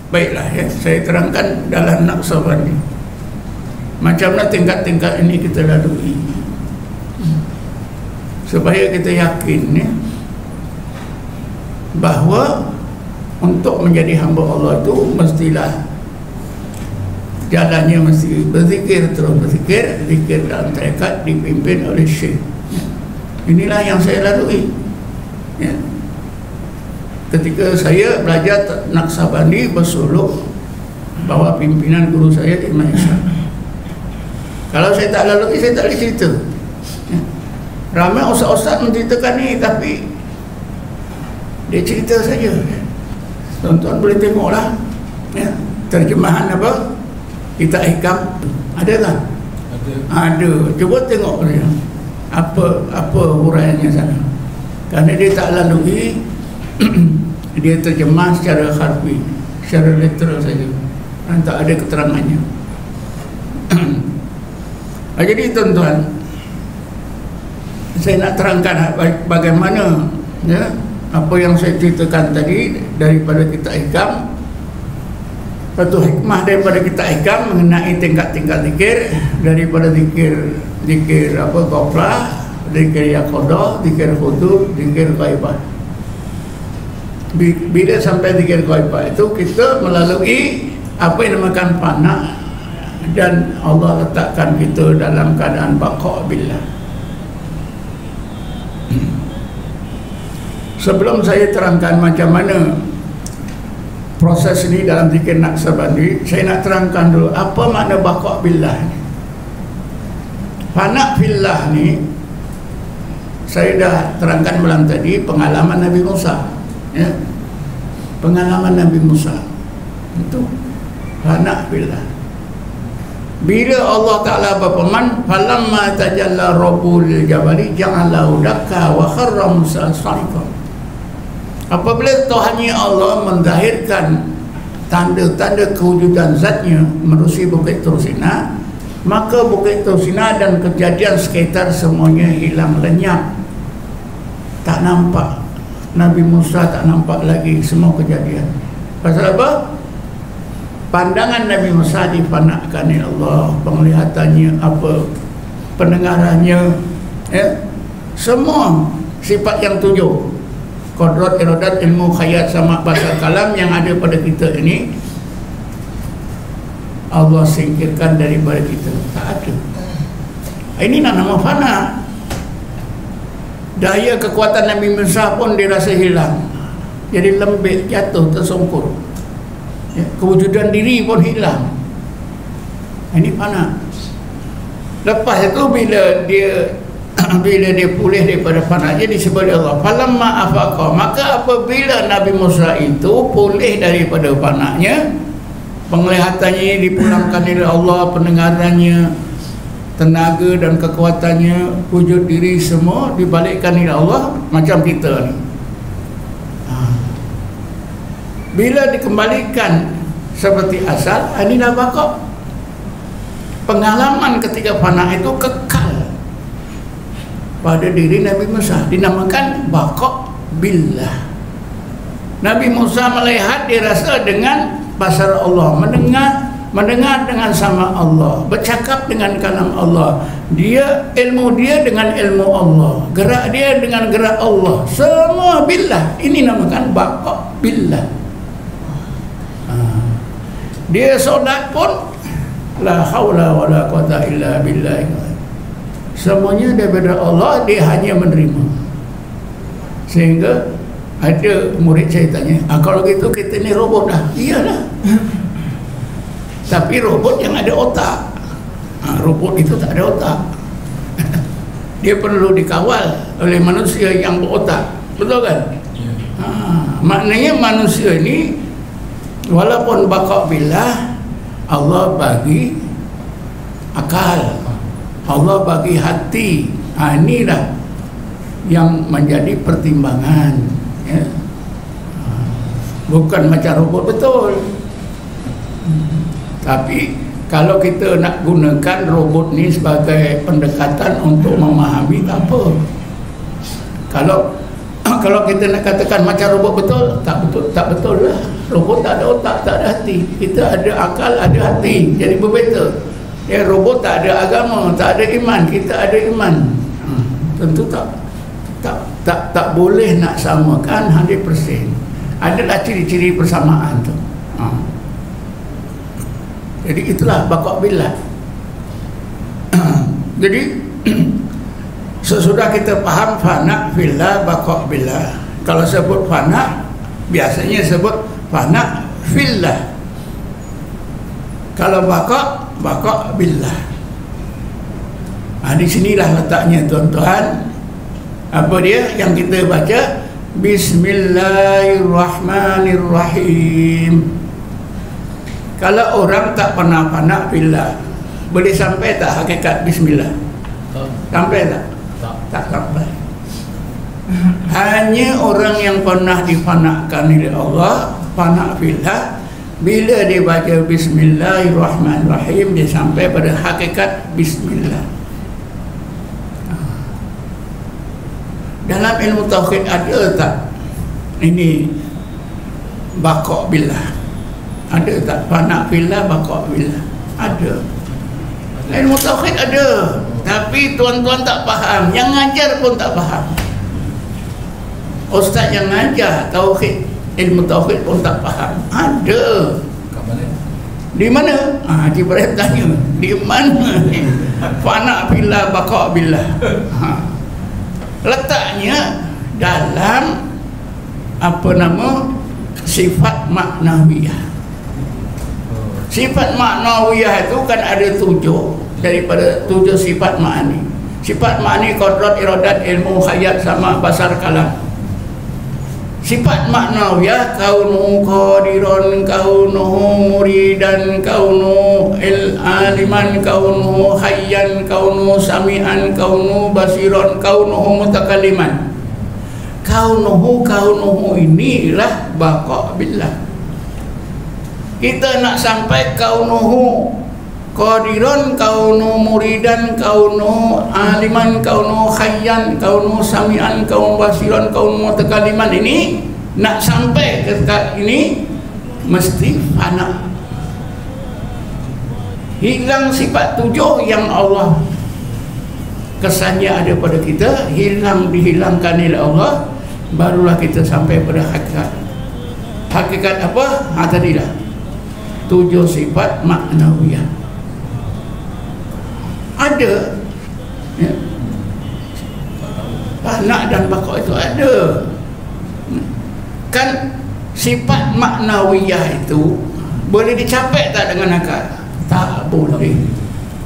Baiklah ya, saya terangkan dalam Naqsabandi. Macam mana tingkat-tingkat ini kita lalui, supaya kita yakin ya, bahawa untuk menjadi hamba Allah itu mestilah jalannya mesti berzikir, terus berzikir, zikir dalam tarekat dipimpin oleh syekh. Inilah yang saya lalui ya. Ketika saya belajar Naqsabandi bersuluk bawah pimpinan guru saya Imam Ishaq. Kalau saya tak lalui, saya tak boleh cerita ya. Ramai ustaz-ustaz menceritakan ni, tapi dia cerita saja. Tuan-tuan boleh tengoklah ya, terjemahan apa Kitab Hikam ada tak? Ada. Cuba tengok dia apa huraiannya sana. Kerana dia tak lalui dia terjemah secara harfi, secara literal saja, dan tak ada keterangannya. Jadi tuan-tuan, saya nak terangkan bagaimana ya, apa yang saya ceritakan tadi daripada Kitab Hikam. Satu hikmah daripada Kitab Hikam mengenai tingkat-tingkat zikir, daripada zikir apa ghaflah, zikir yaqadah, zikir hudud, zikir ghaibah. Bila sampai zikir ghaibah itu kita melalui apa yang dinamakan fana, dan Allah letakkan kita dalam keadaan baqa' billah. Sebelum saya terangkan macam mana proses ini dalam zikir Naqsabandi, saya nak terangkan dulu apa makna baqa' billah ni. Fana billah ni saya dah terangkan malam tadi, pengalaman Nabi Musa ya. Pengalaman Nabi Musa itu fana billah. Bila Allah Ta'ala berfirman, falamma tajalla rabbul jabali ja'alahu dakka wa kharra Musa sa'iqa. Apabila Tuhannya Allah menzahirkan tanda-tanda kewujudan zatnya menerusi Bukit Tur Sina, maka Bukit Tur Sina dan kejadian sekitar semuanya hilang lenyap, tak nampak. Nabi Musa tak nampak lagi semua kejadian. Pasal apa? Pandangan Nabi Musa dipanakkan oleh Allah, penglihatannya apa, pendengarannya ya, semua sifat yang tujuh, qudrat, iradat, ilmu, khayat sama bahasa kalam yang ada pada kita ini, Allah singkirkan daripada kita, tak ada. Ini nama fana. Daya kekuatan Nabi Musa pun dirasa hilang, jadi lembik, jatuh, tersungkur ya, kewujudan diri pun hilang. Ini fana. Lepas itu bila dia pulih daripada fana, jadi disebut Allah falamma afaqa, maka apabila Nabi Musa itu pulih daripada fananya, penglihatannya dipulangkan oleh Allah, pendengarannya, tenaga dan kekuatannya, wujud diri semua dibalikkan oleh Allah, macam kita ni. Bila dikembalikan seperti asal, ini dah baqa'. Pengalaman ketika fana itu kekal pada diri Nabi Musa, dinamakan baqa' billah. Nabi Musa melihat, dirasa dengan basar Allah, mendengar dengan sama Allah, bercakap dengan kalam Allah, ilmu dia dengan ilmu Allah, gerak dia dengan gerak Allah, semua billah. Ini namakan baqa' billah. Dia solat pun la haula wala quwata illa billah, semuanya daripada Allah, dia hanya menerima. Sehingga ada murid saya tanya, kalau gitu kita ni robot dah. Iyalah. Tapi robot yang ada otak. Robot itu tak ada otak. Dia perlu dikawal oleh manusia yang berotak. Betul kan? Maknanya manusia ini walaupun baqa' billah, Allah bagi akal, Allah bagi hati. Inilah yang menjadi pertimbangan ya. Bukan macam robot betul, tapi Kalau kita nak gunakan robot ni sebagai pendekatan untuk memahami, tak apa. Kalau kita nak katakan macam robot betul, tak betul lah. Robot tak ada otak, tak ada hati. Kita ada akal, ada hati. Jadi berbeza. Ya, robot tak ada agama, tak ada iman. Kita ada iman. Tentu tak boleh nak samakan 100%. Adalah ciri-ciri persamaan tu. Jadi itulah baqa' billah. Jadi sesudah kita faham fana fillah, baqa' billah. Kalau sebut fana, biasanya sebut fana fillah. Kalau baqa' billah. Di sinilah letaknya tuan-tuan. Apa dia yang kita baca? Bismillahirrahmanirrahim. Kalau orang tak pernah fana fillah, boleh sampai tak hakikat bismillah? Sampai tak? Tak sampai. Hanya orang yang pernah difanakan oleh Allah, fana fillah, bila dia baca bismillahirrahmanirrahim, dia sampai pada hakikat bismillah. Dalam ilmu tauhid ada tak ini baqa' billah? Ada tak fana fillah, baqa' billah? Ada. Ilmu tauhid ada, tapi tuan-tuan tak faham, yang ngajar pun tak faham. Ustaz yang ngajar tauhid, ilmu tauhid pun tak faham. Ada. Di mana? Haji Ibrahim tanya, di mana fana fillah, baqa' billah? Letaknya dalam apa nama, sifat maknawiyah. Sifat maknawiyah itu kan ada 7 daripada 7 sifat ma'ani. Sifat ma'ani qadrat, iradat, ilmu, khayat, sama, basar, kalam. Sifat maknawiyah kaunuhu qadiran, kaunuhu muridan, kaunuhu aliman, kaunuhu hayyan, kaunuhu sami'an, kaunuhu basiran, kaunuhu mutakalliman. Kaunuhu inilah baqa' billah. Kita nak sampai kaunuhu qadiran, kaunuhu muridan, kaunuhu aliman, kaunuhu hayyan, kaunuhu sami'an, kaunuhu basiran, kaunuhu mutakalliman. Ini nak sampai ke ini mesti fana. Hilang sifat 7 yang Allah kesannya ada pada kita, dihilangkan oleh Allah, barulah kita sampai pada hakikat. Hakikat apa? Tadilah 7 sifat maknawiyah. Ada ya. Fana dan baqa' itu ada. Kan sifat maknawiyah itu boleh dicapai tak dengan akal? Tak boleh.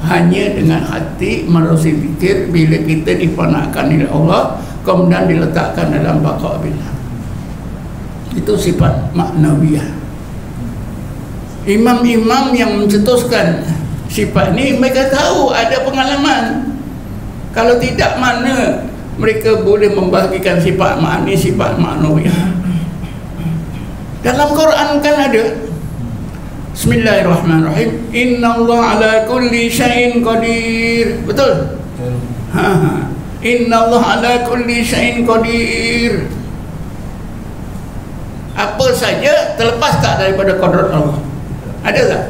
Hanya dengan hati melalui fikir. Bila kita difanakan oleh Allah, kemudian diletakkan dalam baqa' billah. Itu sifat maknawiyah. Imam-imam yang mencetuskan sifat ni, mereka tahu, ada pengalaman. Kalau tidak, mana mereka boleh membahagikan sifat ma'ani, sifat ma'nawiyah. Dalam Quran kan ada Bismillahirrahmanirrahim, Innallaha ala kulli syai'in qadir. Betul? Innallaha ala kulli syai'in qadir. Apa saja terlepas tak daripada qadrat Allah? Ada tak?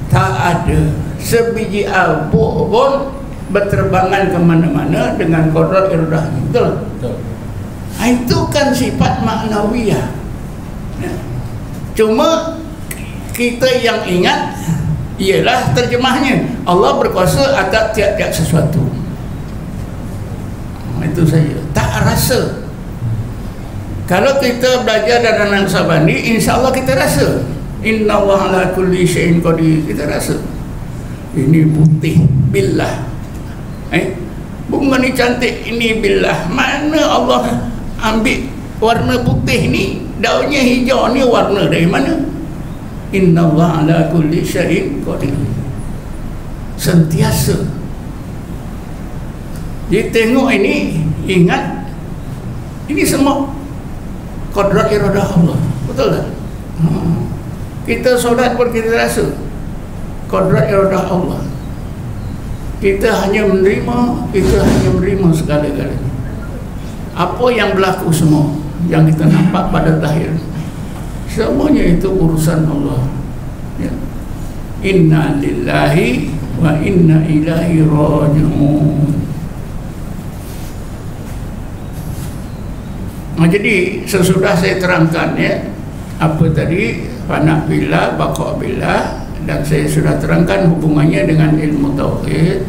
Tak ada. Sebiji abu pun berterbangan ke mana-mana dengan qadrat iradah. Betul? Itu kan sifat maknawiyah. Cuma kita yang ingat ialah terjemahnya. Allah berkuasa atas tiap-tiap sesuatu. Itu saja. Tak rasa. Kalau kita belajar dalam Naqsabandi, insya-Allah kita rasa. Innallaha ala kulli syai'in qadir. Kita rasa ini putih billah. Bunga ni cantik, ini billah. Mana Allah ambil warna putih ni? Daunnya hijau ni warna dari mana? Innallaha ala kulli syai'in qadir. Sentiasa. Jadi tengok ini, ingat ini semua qadrat iradah Allah. Betul tak? Kita solat pun kita rasa. kodrat iradah Allah. Kita hanya menerima segala-galanya. Apa yang berlaku semua yang kita nampak pada zahir, semuanya itu urusan Allah. Ya. Inna lillahi wa inna ilaihi raji'un. Nah, jadi sesudah saya terangkan ya apa tadi, fana billah, baqa billah, dan saya sudah terangkan hubungannya dengan ilmu tauhid.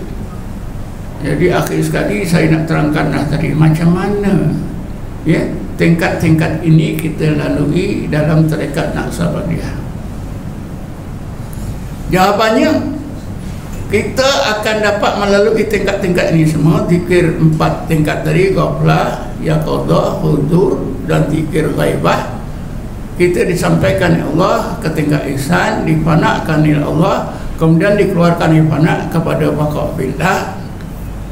Jadi akhir sekali saya nak terangkanlah tadi macam mana ya tingkat-tingkat ini kita lalui dalam tarekat Naqsabandiyah. Jawabannya, kita akan dapat melalui tingkat-tingkat ini semua. Zikir 4 tingkat tadi, ghaflah, yaqadha, hudur, dan zikir ghaibah. Kita disampaikan oleh Allah ke tingkat ihsan, difanakan oleh Allah, kemudian dikeluarkan difana kepada baqa billah.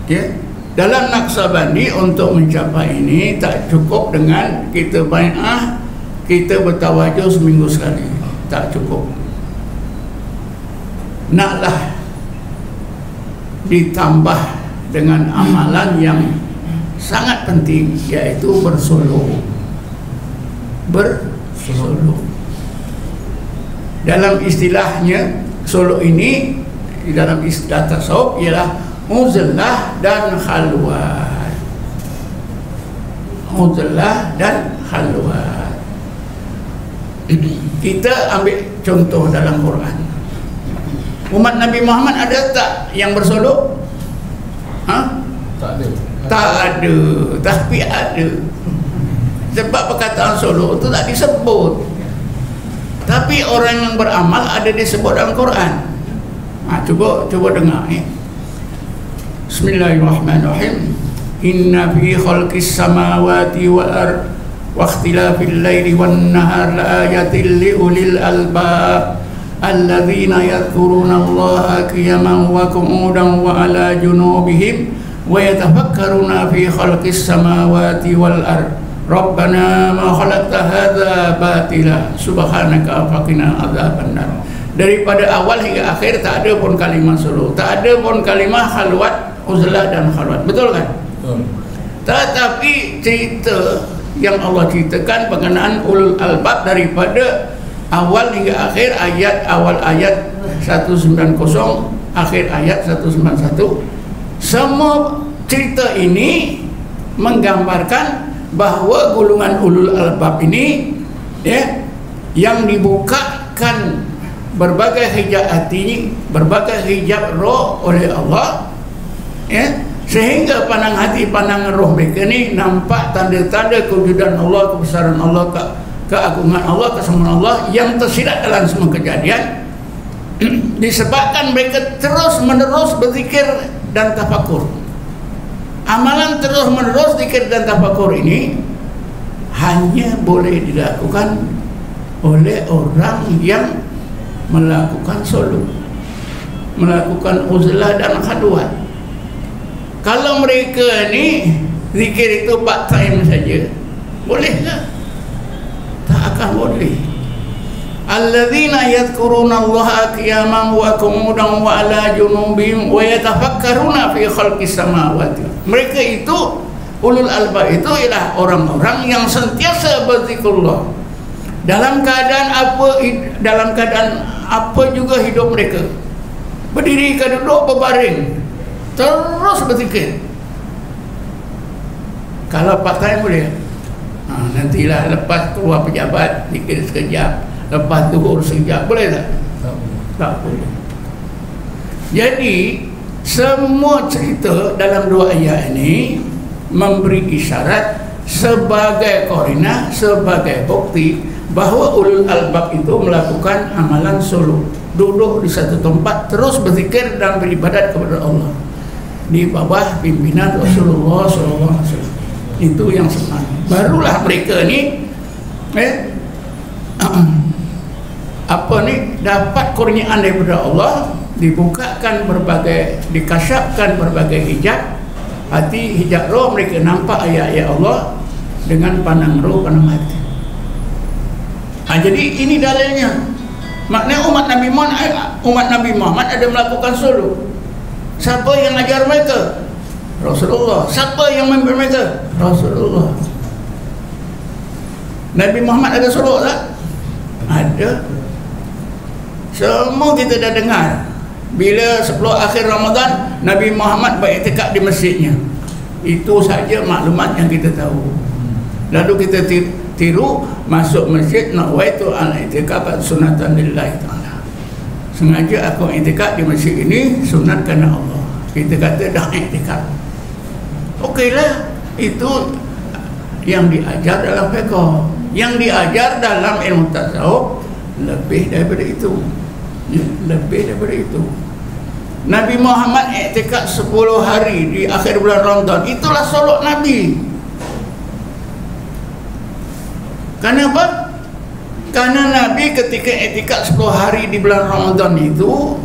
Okay. Dalam Naqsabandi untuk mencapai ini tak cukup dengan kita bai'ah, kita bertawajuh seminggu sekali, tak cukup. Naklah ditambah dengan amalan yang sangat penting, yaitu bersolo. Dalam istilahnya solo ini, di dalam istilah tasawuf ialah uzlah dan khalwat. Uzlah dan khalwat. Kita ambil contoh dalam Quran. Umat Nabi Muhammad ada tak yang bersolo? Ha? Tak ada. Tak ada, tapi ada. Sebab perkataan solo itu tak disebut, tapi orang yang beramal ada disebut dalam Quran. Cuba dengar ni. Bismillahirrahmanirrahim. Inna fi khalqis samawati wal ard wa ikhtilafil laili wan nahar la ayatin li ulil albab alladzina yadhkuruna Allaha qiyaman wa qu'udan wa ala junubihim wa yatafakkaruna fi khalqis samawati wal ard Rabbana ma khalaqta hadza batila subhanaka faqina adzabannar. Daripada awal hingga akhir tak ada pun kalimah solo, tak ada pun kalimah khalwat, uzlah dan khalwat. Betul kan? Tetapi cerita yang Allah ceritakan berkenaan ulul albab daripada awal hingga akhir, awal ayat 190, akhir ayat 191, semua cerita ini menggambarkan bahawa golongan ulul albab ini ya, yang dibukakan berbagai hijab hati, berbagai hijab roh oleh Allah ya, sehingga pandang hati, pandang roh mereka ni nampak tanda-tanda kewujudan Allah, kebesaran Allah, keagungan Allah, kesemuan Allah yang tersirat dalam semua kejadian disebabkan mereka terus menerus berzikir dan tafakur. Amalan terus menerus zikir dan tafakur ini hanya boleh dilakukan oleh orang yang melakukan solo, melakukan uzlah dan khalwat. Kalau mereka ni zikir itu part time saja, boleh tak? Tak akan boleh. Alladzina yadhkuruna Allaha qiyaman wa qu'udan wa ala junubihim wa yatafakkaruna fi khalqis samawati. Mereka itu ulul albab itu ialah orang-orang yang sentiasa berzikrullah dalam keadaan apa juga hidup mereka, berdiri ke duduk, berbaring, terus berzikir. Kalau part time boleh, nantilah lepas keluar pejabat zikir sekejap, lepas zuhur sekejap, boleh tak? Tak boleh. Jadi semua cerita dalam dua ayat ini memberi isyarat sebagai korinah, sebagai bukti bahawa ulul albab itu melakukan amalan solo, duduk di satu tempat terus berzikir dan beribadat kepada Allah di bawah pimpinan Rasulullah SAW. Itu yang sebenarnya. Barulah mereka ni dapat kurniaan daripada Allah, dibukakan berbagai, dikasyafkan berbagai hijab hati, hijab roh, mereka nampak ayat-ayat Allah dengan pandang roh, pandang hati. Jadi ini dalilnya. Maknanya umat Nabi Muhammad ada melakukan suluk. Siapa yang ajar mereka? Rasulullah. Siapa yang memimpin mereka? Rasulullah. Nabi Muhammad ada suluk tak? Ada. Semua kita dah dengar. Bila 10 akhir Ramadan, Nabi Muhammad beriktikaf di masjidnya. Itu saja maklumat yang kita tahu. Lalu kita tiru masuk masjid, nawaitu al-i'tikaf sunatan lillahi ta'ala. Sengaja aku i'tikaf di masjid ini sunat kerana Allah. Kita kata dah i'tikaf. Okeylah, itu yang diajar dalam fiqh. Yang diajar dalam ilmu tasawuf lebih daripada itu. Lebih daripada itu. Nabi Muhammad i'tikaf 10 hari di akhir bulan Ramadan. Itulah suluk Nabi. Kenapa? Karena Nabi ketika i'tikaf 10 hari di bulan Ramadan itu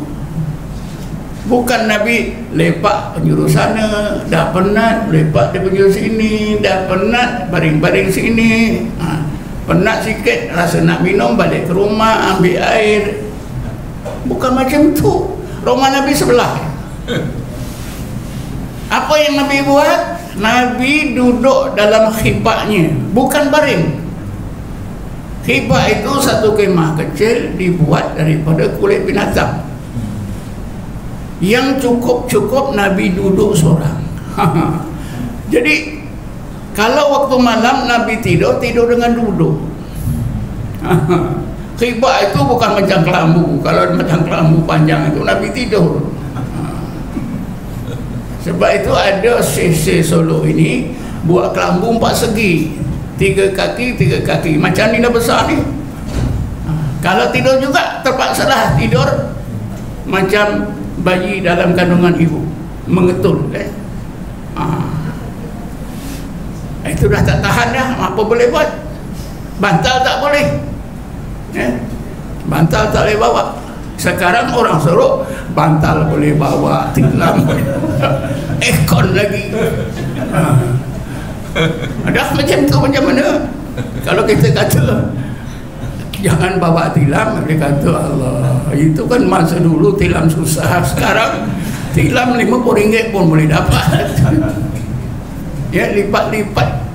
bukan Nabi lepak penjuru sana, dah penat lepak di penjuru sini, dah penat baring-baring sini, penat sikit rasa nak minum balik ke rumah ambil air. Bukan macam tu. Rumah Nabi sebelah. Apa yang Nabi buat? Nabi duduk dalam khibaknya, bukan baring. Khibak itu satu kemah kecil dibuat daripada kulit binatang yang cukup Nabi duduk seorang. Jadi kalau waktu malam Nabi tidur dengan duduk. Khibak itu bukan macam kelambu. Kalau macam kelambu panjang itu Nabi tidur. Sebab itu ada sesi Solo ini buat kelambu 4 segi, 3 kaki macam ni dah besar ni. Kalau tidur juga terpaksalah tidur macam bayi dalam kandungan ibu, mengetul. Itu dah tak tahan dah. Apa boleh buat? Bantal tak boleh. Bantal tak boleh bawa. Sekarang orang suruh bantal boleh bawa, tilam ekon lagi. Ada macam tu, macam mana? Kalau kita kata jangan bawa tilam, dia kata Allah, itu kan masa dulu tilam susah. Sekarang tilam RM50 pun boleh dapat. Ya, lipat-lipat.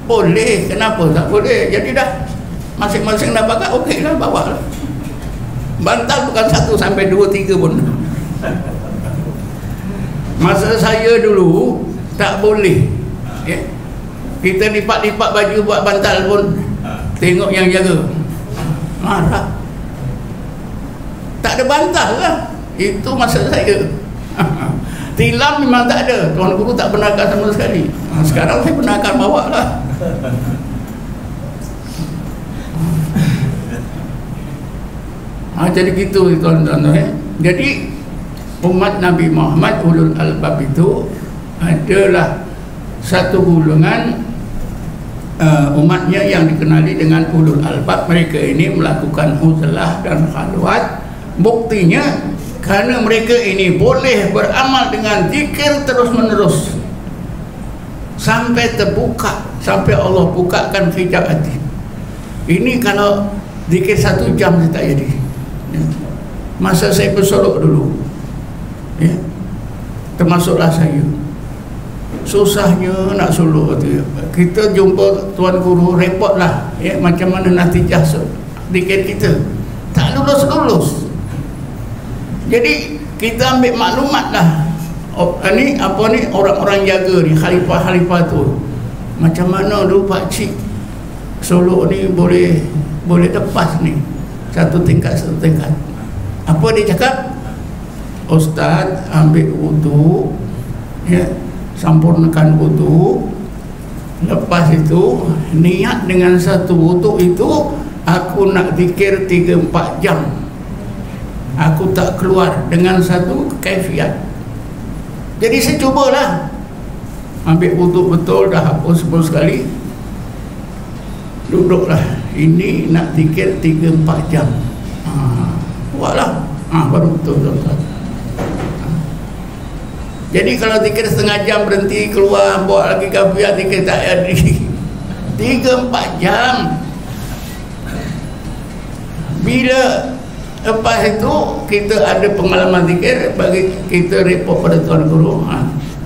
Boleh, kenapa tak boleh? Jadi dah masing-masing dah pakai, okeylah, bawa lah. Bantal bukan 1 sampai 2, 3 pun. Masa saya dulu tak boleh. Ya. Kita lipat-lipat baju buat bantal pun tengok yang jaga marah. Tak ada bantal lah. Itu masa saya. Tilam memang tak ada. Tuan guru tak benarkan sama sekali. Sekarang saya benarkan bawa lah. Jadi gitu tuan-tuan. Jadi umat Nabi Muhammad ulul albab itu adalah satu golongan umatnya yang dikenali dengan ulul albab. Mereka ini melakukan uzlah dan khalwat. Buktinya karena mereka ini boleh beramal dengan zikir terus menerus sampai terbuka, sampai Allah bukakan hijab hati. Ini kalau zikir 1 jam saya tak jadi. Masa saya bersolok dulu, ya, termasuklah saya, susahnya nak solok tu. Kita jumpa tuan guru repot lah, ya, macam mana natijah zikir kita tak lulus. Jadi kita ambil maklumat lah. Ni apa ni, orang-orang jaga ni, khalifah-khalifah tu, macam mana dulu Pak Cik solok ni boleh lepas ni satu tingkat. Apa dia cakap? Ustaz ambil wudu, ya, sempurnakan wudu, lepas itu niat dengan satu wudu itu aku nak zikir 3-4 jam. Aku tak keluar dengan satu kaifiat. Jadi saya cubalah ambil wudu betul, dah hapus sekali, duduklah, ini nak zikir 3-4 jam. Buatlah, baru betul tuan-tuan. Jadi kalau zikir setengah jam berhenti, keluar, bawa lagi kafiat, zikir tak jadi. 3-4 jam. Bila lepas itu kita ada pengalaman zikir, bagi kita report pada tuan guru,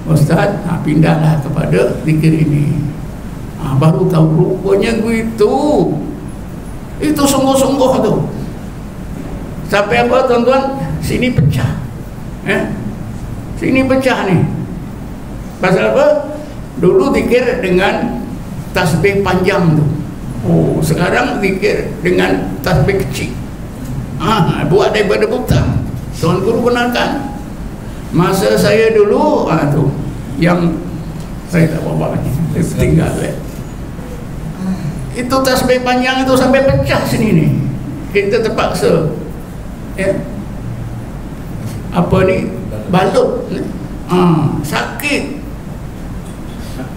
Ustaz, pindahlah kepada zikir ini. Baru tahu rupanya begitu. Itu sungguh-sungguh tu. Sampai apa tuan-tuan? Sini pecah. Sini pecah ni. Pasal apa? Dulu zikir dengan tasbih panjang tu. Oh, sekarang zikir dengan tasbih kecil. Buat daripada buta. Tuan guru benarkan. Masa saya dulu tu yang saya tak bawa lagi. Saya tinggal itu tasbih panjang itu sampai pecah sini ni. Kita terpaksa balut. Sakit.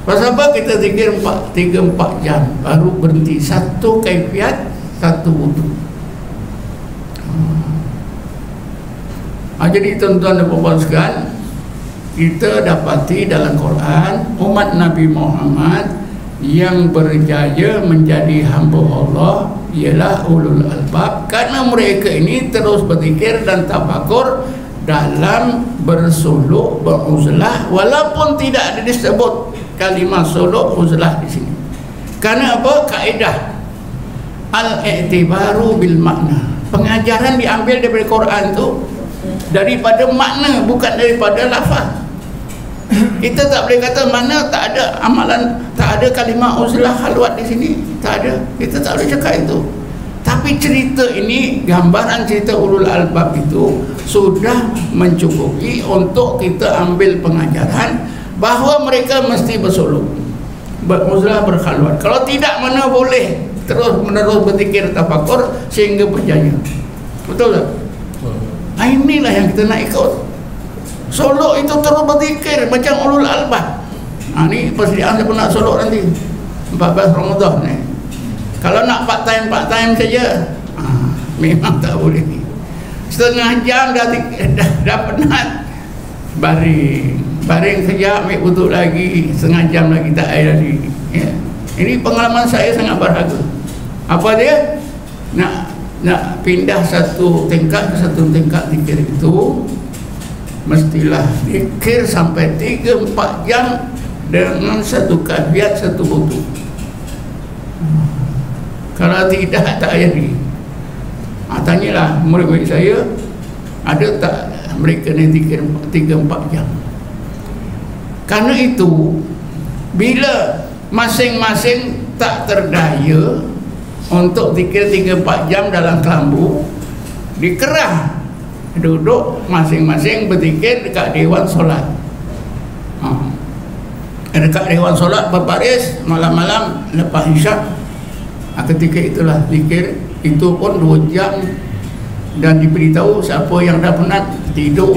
Pasal apa kita zikir 3-4 jam baru berhenti. Satu kaifiat, satu wudu. Jadi tuan-tuan dan puan-puan sekalian, kita dapati dalam Quran umat Nabi Muhammad yang berjaya menjadi hamba Allah ialah ulul albab, kerana mereka ini terus berzikir dan tafakur dalam bersuluk, beruzlah, walaupun tidak ada disebut kalimah suluk uzlah di sini. Karena apa? Kaedah al-i'tibaru bil makna. Pengajaran diambil daripada Quran tu daripada makna, bukan daripada lafaz. Kita tak boleh kata mana tak ada amalan, tak ada kalimah uzlah halwat di sini, tak ada. Kita tak boleh cakap itu. Tapi cerita ini, gambaran cerita ulul albab itu sudah mencukupi untuk kita ambil pengajaran bahawa mereka mesti bersuluk, beruzlah, berkhalwat. Kalau tidak, mana boleh terus menerus berzikir tafakur sehingga berjaya. Betul tak? Inilah yang kita nak ikut. Solok itu terus berzikir macam ulul albab. Ni persediaan saya pun nak solok nanti 14 Ramadan ni. Kalau nak part time saja, memang tak boleh ni. Setengah jam dah penat, baring kejap, ambil wuduk lagi, setengah jam lagi tak air lagi. Ini pengalaman saya sangat berharga. Apa dia? Nak pindah satu tingkat ke satu tingkat zikir itu mestilah zikir sampai 3-4 jam dengan satu kafiat, satu wudu. Kalau tidak, tak jadi. Tanyalah murid-murid saya, ada tak mereka ni zikir 3-4 jam. Karena itu, bila masing-masing tak terdaya untuk zikir 3-4 jam dalam kelambu, dikerah duduk masing-masing berzikir dekat dewan solat. Dekat dewan solat berbaris malam-malam lepas isyak. Ketika itulah zikir itu pun 2 jam dan diberitahu siapa yang dah penat tidur.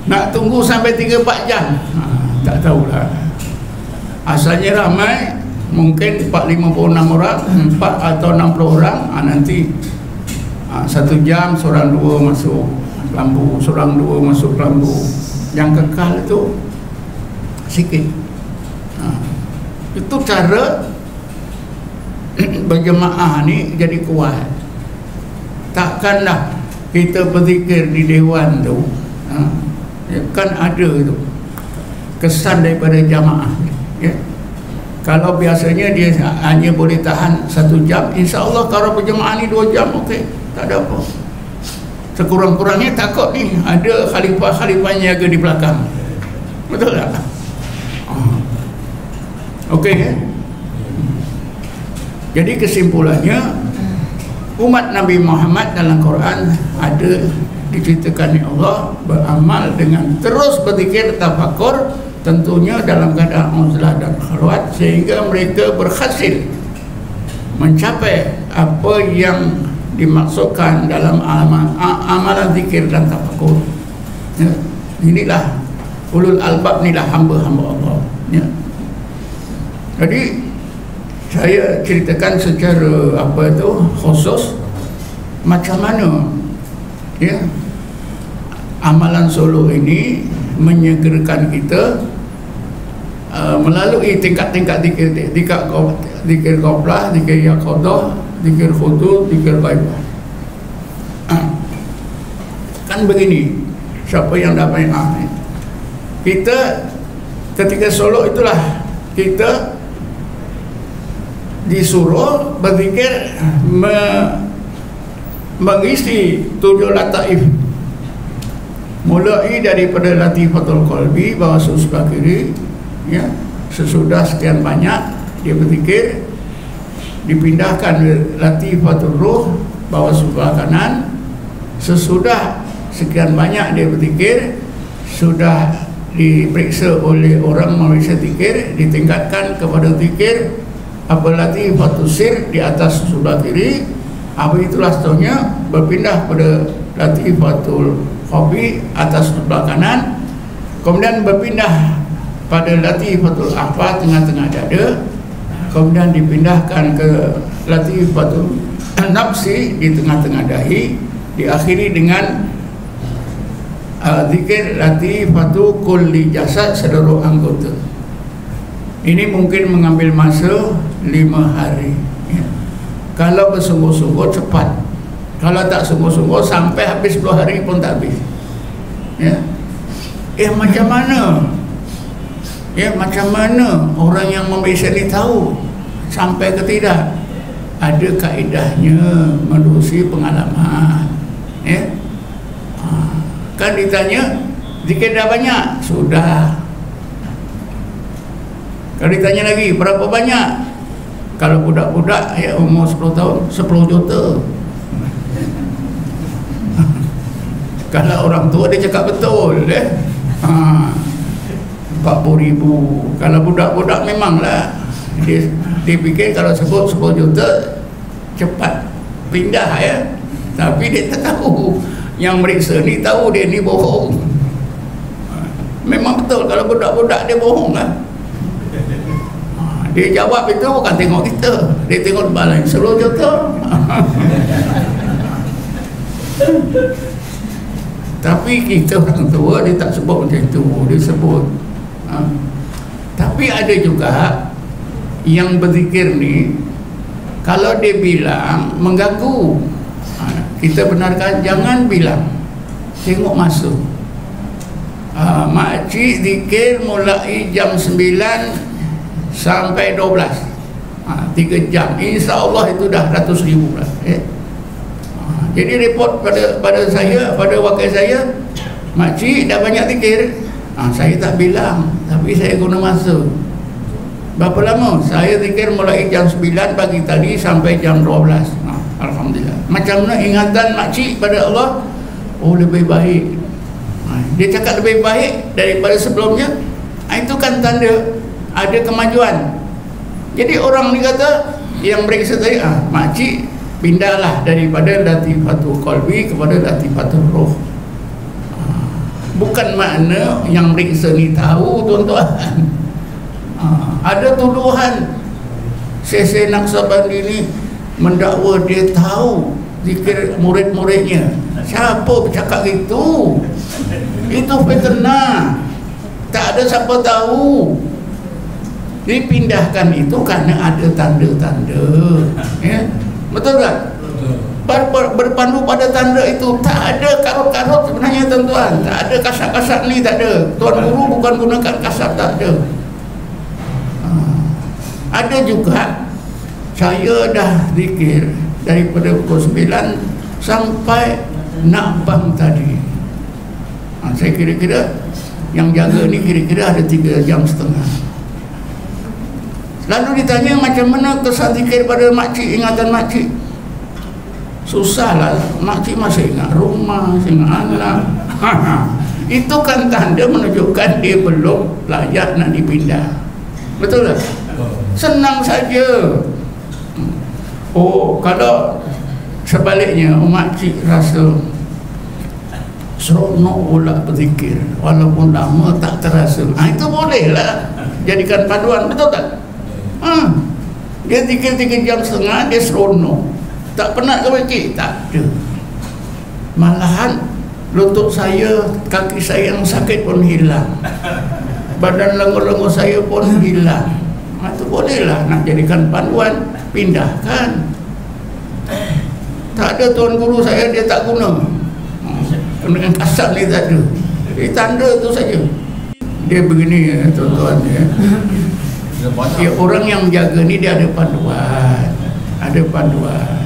Nak tunggu sampai 3-4 jam, tak tahulah. Asalnya ramai, mungkin 456 orang, 4 atau 60 orang. Nanti 1 jam seorang 2 masuk kelambu, seorang 2 masuk kelambu. Yang kekal itu sikit. Itu cara berjemaah ni jadi kuat. Takkanlah kita berzikir di dewan tu, kan ada tu kesan daripada jamaah, ya. Kalau biasanya dia hanya boleh tahan 1 jam, insya-Allah kalau berjemaah ni 2 jam, okey, tak ada apa. Sekurang-kurangnya takut ni ada khalifah-khalifahnya jaga di belakang. Betul tak? Okey, ya? Jadi kesimpulannya, umat Nabi Muhammad dalam Quran ada diceritakan oleh Allah beramal dengan terus berzikir tafakur, tentunya dalam keadaan uzlah dan khalwat, sehingga mereka berhasil mencapai apa yang dimaksudkan dalam amalan zikir dan tafakur. Ya, inilah ulul albab, inilah hamba-hamba Allah. Ya. Jadi saya ceritakan secara khusus macam mana, ya, amalan solo ini menyegerakan kita melalui tingkat-tingkat zikir qaflah, zikir yaqadah, zikir khudu, zikir ghaibah. Kan begini, siapa yang dapat kita ketika solok itulah kita disuruh berzikir mengisi 7 lataif, mulai daripada latifatul qalbi bawah sebelah kiri, ya, sesudah sekian banyak dia berzikir, dipindahkan latifatul ruh bawah sebelah kanan, sesudah sekian banyak dia berzikir, sudah diperiksa oleh orang memeriksa zikir, ditingkatkan kepada zikir apa latifatul sir di atas sebelah kiri. Apa itulah seterusnya berpindah pada latifatul khafi atas sebelah kanan, kemudian berpindah pada latifatul akhfa tengah-tengah dada, kemudian dipindahkan ke latifatul nafsi di tengah-tengah dahi, diakhiri dengan zikir latifatu kulli jasad, seluruh anggota. Ini mungkin mengambil masa 5 hari, ya. Kalau bersungguh-sungguh cepat, kalau tak sungguh-sungguh sampai habis 10 hari pun tak habis, ya. Macam mana? Macam mana orang yang memeriksa ni tahu sampai ke tidak? Ada kaedahnya menerusi pengalaman, ya. Kan ditanya zikir dah banyak, sudah. Kalau ditanya lagi berapa banyak, kalau budak-budak ya umur 10 tahun 10 juta. Kalau orang tua dia cakap betul, 40,000. Kalau budak-budak memanglah dia fikir kalau sebut 10 juta cepat pindah, ya. Tapi dia tak tahu, yang meriksa ni tahu dia ni bohong. Memang betul kalau budak-budak dia bohong lah. Dia jawab itu bukan tengok kita, dia tengok balai 10 juta. Tapi kita orang tua dia tak sebut macam itu, dia sebut tapi ada juga yang berzikir ni kalau dia bilang mengganggu, kita benarkan jangan bilang, tengok masa. Makcik zikir mulai jam 9 sampai 12, 3 jam, insya-Allah itu dah ratus ribu lah, ya. Jadi report pada saya, pada wakil saya, makcik dah banyak zikir. Saya tak bilang, tapi saya guna masa. Berapa lama? Saya zikir mulai jam 9 pagi tadi sampai jam 12. Alhamdulillah. Macam mana ingatan makcik pada Allah? Oh, lebih baik. Dia cakap lebih baik daripada sebelumnya. Itu kan tanda ada kemajuan. Jadi orang ni kata yang meriksa tadi, makcik pindahlah daripada latifatul qalbi kepada latifatul ruh. Bukan makna yang meriksa ni tahu, tuan-tuan. Ada tuduhan Syekh Naqsabandi ni mendakwa dia tahu zikir murid-muridnya. Siapa bercakap itu? Itu fitnah. Tak ada siapa tahu. Dipindahkan itu karena ada tanda-tanda, ya. Betul tak? Berpandu pada tanda itu. Tak ada karut-karut sebenarnya, tuan-tuan. Tak ada kasar-kasar ni, tak ada. Tuan guru bukan gunakan kasar, tak ada. Ada juga saya dah zikir daripada pukul 9 sampai nak bang tadi. Saya kira-kira yang jaga ni kira-kira ada 3,5 jam. Lalu ditanya macam mana kesan zikir pada makcik, ingatan makcik. Susahlah, makcik masih ingat rumah, masih ingat anak. Itu kan tanda menunjukkan dia belum layak nak dipindah. Betul tak? Senang saja. Oh, kalau sebaliknya makcik rasa seronok pula berzikir walaupun lama tak terasa, itu bolehlah jadikan paduan. Betul tak? Dia zikir 3,5 jam, dia seronok. Tak penat ke berzikir? Tak ada. Malahan lutut saya, kaki saya yang sakit pun hilang, badan lengur-lengur saya pun hilang. Itu bolehlah nak jadikan panduan, pindahkan. Tak ada tuan guru saya, dia tak guna. Dengan kasar ni tak ada. Tanda tu saja. Dia begini ya, tuan-tuan ya. Ya, orang yang jaga ni dia ada panduan. Ada panduan.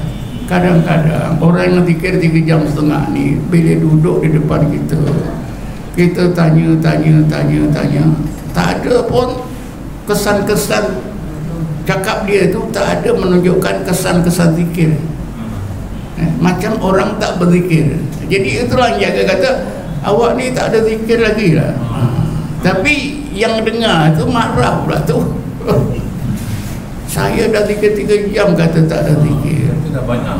Kadang-kadang orang yang zikir 3 jam setengah ni, bila duduk di depan kita, kita tanya, tak ada pun kesan-kesan cakap dia tu, tak ada menunjukkan kesan-kesan zikir. Macam orang tak berzikir. Jadi itulah yang jaga kata, awak ni tak ada zikir lagi lah. Tapi yang dengar tu marah pula tu. Saya dah zikir 3 jam kata tak ada zikir. Banyak.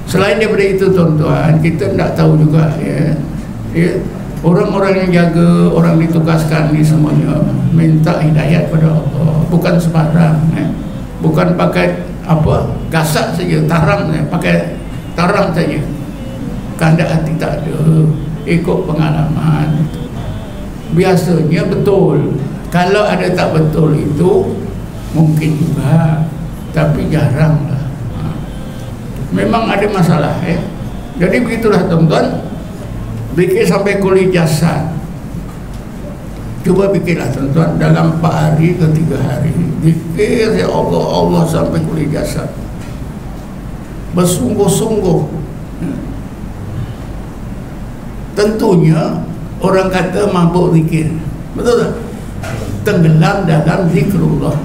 Selain daripada itu tuan-tuan, kita tak tahu juga ya, orang-orang yang jaga, orang ditugaskan ni semuanya minta hidayat pada Allah, bukan sembarang bukan pakai apa gasak saja, taram pakai taram saja, kehendak hati tak ada, ikut pengalaman. Biasanya betul, kalau ada tak betul itu mungkin juga, tapi jarang lah. Memang ada masalah ya. Jadi begitulah tuan-tuan, zikir sampai kuli jasad. Cuba fikirlah tuan-tuan, dalam 4 hari ke 3 hari zikir ya Allah, Allah sampai kuli jasad, bersungguh-sungguh. Tentunya orang kata mabuk zikir, betul tak? Tenggelam dalam zikrullah.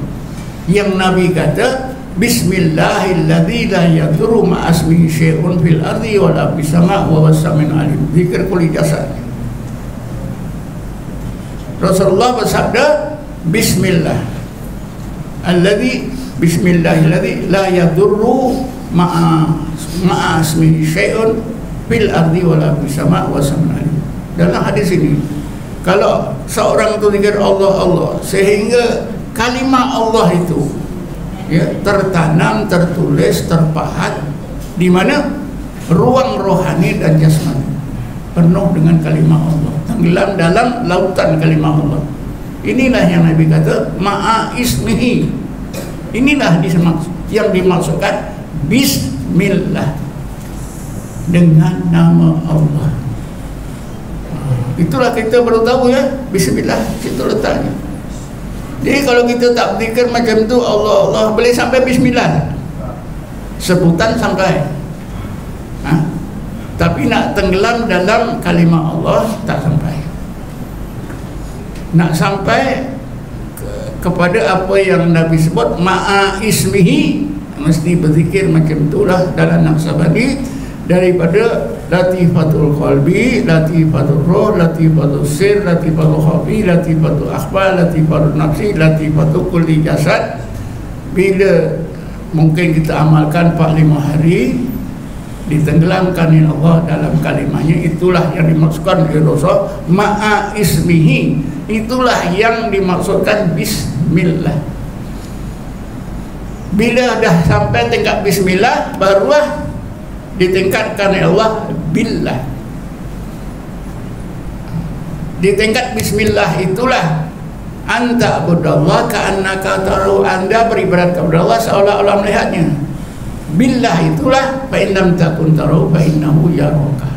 Yang Nabi kata, Bismillahilladzi la yadurru ma'asmihi syai'un fil ardi wa la fis sama' wa huwas sami'ul alim. Zikir kulli jasad. Rasulullah bersabda, Bismillah Bismillahilladzi la yadurru ma'asmihi syai'un fil ardi wa la fis sama' wa huwas sami'ul alim. Dalam hadis ini, kalau seorang itu zikir Allah Allah sehingga kalimat Allah itu ya tertanam, tertulis, terpahat di mana ruang rohani dan jasmani, penuh dengan kalimat Allah, tenggelam dalam lautan kalimat Allah. Inilah yang Nabi kata ma'a ismihi. Inilah yang dimaksudkan Bismillah, dengan nama Allah. Itulah kita baru tahu ya, Bismillah situ letaknya. Jadi kalau kita tak berzikir macam tu, Allah Allah, boleh sampai Bismillah, sebutan sampai tapi nak tenggelam dalam kalimat Allah tak sampai. Nak sampai kepada apa yang Nabi sebut ma'a ismihi, mesti berzikir macam itulah dalam Naqsabandi, daripada latifatul qalbi, latifatul roh, latifatul sir, latifatul khafi, latifatul akhbar, latifatul nafsi, latifatul kulli jasad. Bila mungkin kita amalkan 4-5 hari, ditenggelamkan oleh Allah dalam kalimatnya, itulah yang dimaksudkan oleh Rasul ma'a ismihi. Itulah yang dimaksudkan Bismillah. Bila dah sampai tingkat Bismillah, barulah ditingkatkan oleh Allah billah. Di tingkat Bismillah itulah anta budallah ka'annaka tarahu, anda beribadat kepada Allah seolah-olah melihatnya. Billah itulah fa in lam takun tarahu fa innahu yaraka.